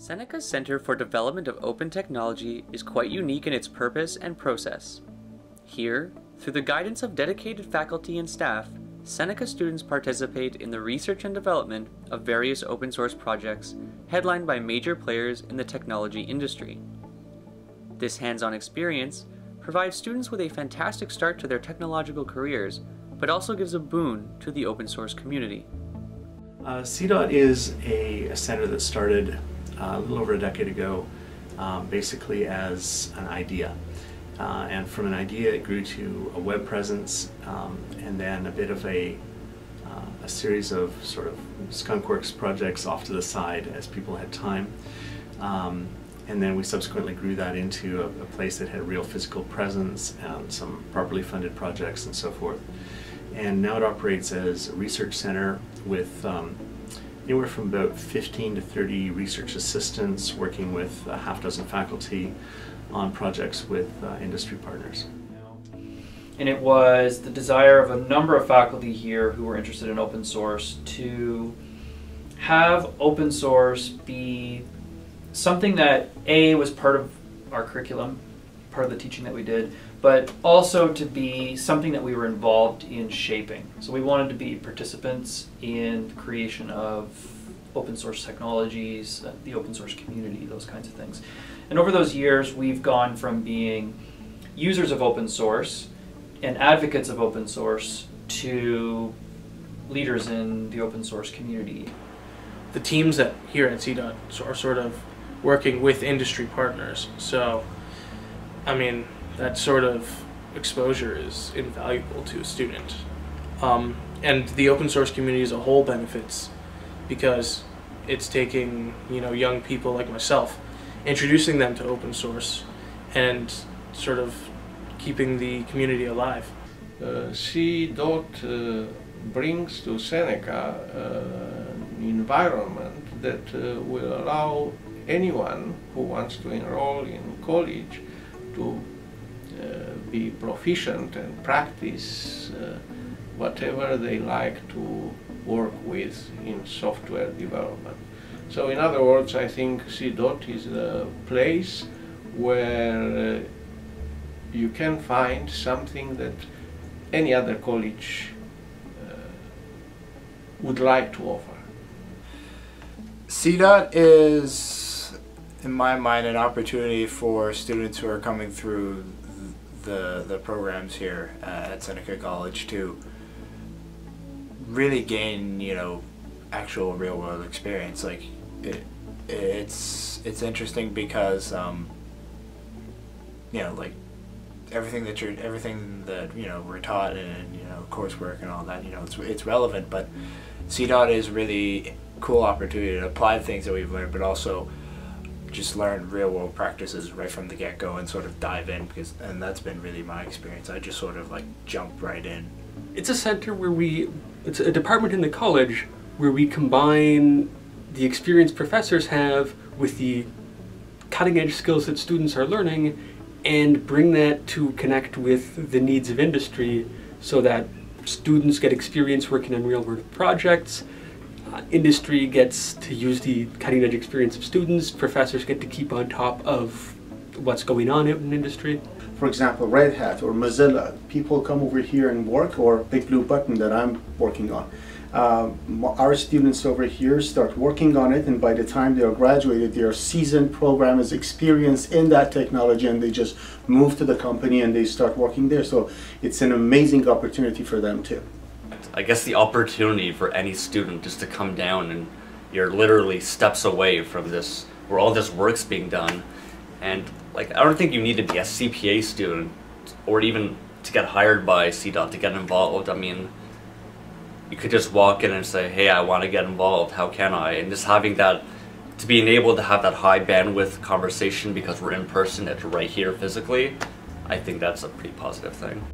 Seneca's Center for Development of Open Technology is quite unique in its purpose and process. Here, through the guidance of dedicated faculty and staff, Seneca students participate in the research and development of various open source projects headlined by major players in the technology industry. This hands-on experience provides students with a fantastic start to their technological careers, but also gives a boon to the open source community. CDOT is a center that started a little over a decade ago, basically as an idea. And from an idea it grew to a web presence, and then a bit of a series of sort of skunkworks projects off to the side as people had time. And then we subsequently grew that into a place that had real physical presence and some properly funded projects and so forth. And now it operates as a research center with anywhere from about 15 to 30 research assistants working with a half dozen faculty on projects with industry partners. And it was the desire of a number of faculty here who were interested in open source to have open source be something that was part of our curriculum, part of the teaching that we did, but also to be something that we were involved in shaping. So we wanted to be participants in the creation of open source technologies, the open source community, those kinds of things. And over those years, we've gone from being users of open source and advocates of open source to leaders in the open source community. The teams that here at CDOT are sort of working with industry partners. So, I mean, that sort of exposure is invaluable to a student. And the open source community as a whole benefits because it's taking, young people like myself, introducing them to open source and sort of keeping the community alive. CDOT brings to Seneca an environment that will allow anyone who wants to enroll in college to be proficient and practice whatever they like to work with in software development. So in other words, I think CDOT is the place where you can find something that any other college would like to offer. CDOT is, in my mind, an opportunity for students who are coming through the programs here at Seneca College to really gain, actual real-world experience. Like it's interesting because like everything that we're taught and coursework and all that, it's relevant, but CDOT is really cool opportunity to apply the things that we've learned, but also just learn real-world practices right from the get-go and sort of dive in, and that's been really my experience. I just sort of like jump right in. It's a center where it's a department in the college where we combine the experience professors have with the cutting-edge skills that students are learning and bring that to connect with the needs of industry so that students get experience working on real-world projects, industry gets to use the cutting-edge experience of students, professors get to keep on top of what's going on in industry. For example, Red Hat or Mozilla, people come over here and work, or Big Blue Button that I'm working on. Our students over here start working on it, and by the time they are graduated, they are seasoned programmers, experienced in that technology, and they just move to the company and they start working there. So it's an amazing opportunity for them too. I guess the opportunity for any student is to come down and you're literally steps away from this, where all this work's being done. And I don't think you need to be a CPA student or even to get hired by CDOT to get involved. I mean, you could just walk in and say, hey, I want to get involved, how can I? And just having that, to being able to have that high bandwidth conversation because we're in person, it's right here physically, I think that's a pretty positive thing.